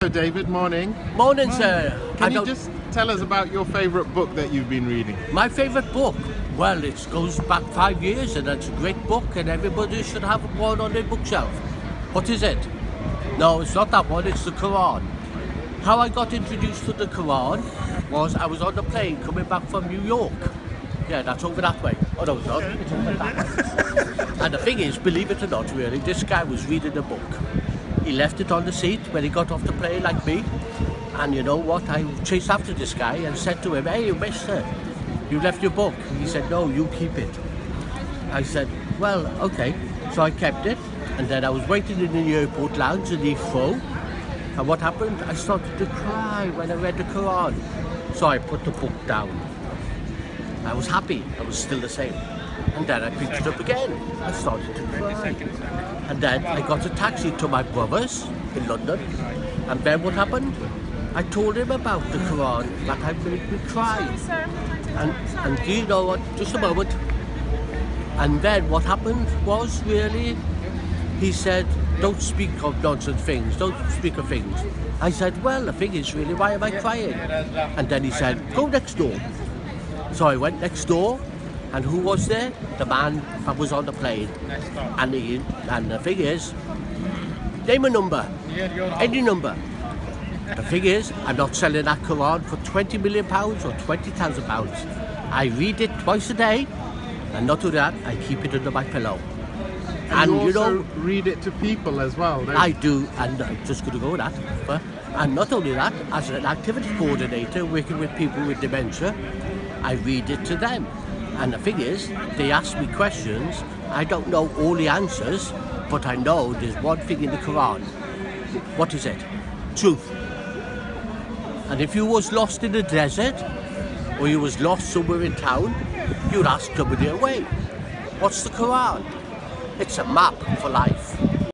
Hello David, morning. Morning, sir. Can you just tell us about your favourite book that you've been reading? My favourite book? Well, it goes back 5 years and it's a great book and everybody should have one on their bookshelf. What is it? No, it's not that one, it's the Quran. How I got introduced to the Quran was I was on the plane coming back from New York. Yeah, that's over that way. Oh no, it's not. It's over that way. And the thing is, believe it or not really, this guy was reading a book. He left it on the seat when he got off the plane like me. And you know what, I chased after this guy and said to him, "Hey, mister, you left your book." He said, "No, you keep it." I said, "Well, okay." So I kept it, and then I was waiting in the airport lounge in Heathrow. And what happened? I started to cry when I read the Quran. So I put the book down. I was happy, I was still the same. And then I picked it up again. I started to cry. And then I got a taxi to my brother's in London. And then what happened? I told him about the Quran, that had made me cry. And do you know what? Just a moment. And then what happened was really, he said, "Don't speak of nonsense things, don't speak of things." I said, "Well, the thing is really, why am I crying?" And then he said, "Go next door." So I went next door, and who was there? The man that was on the plane. And the thing is, name a number, any number. The thing is, I'm not selling that Quran for £20 million or £20,000. I read it twice a day, and not only that, I keep it under my pillow. And you also read it to people as well, don't you? I do, and I'm just going to go with that. And not only that, as an activity coordinator working with people with dementia, I read it to them. And the thing is, they ask me questions, I don't know all the answers, but I know there's one thing in the Quran. What is it? Truth. And if you was lost in the desert, or you was lost somewhere in town, you'd ask somebody away. What's the Quran? It's a map for life.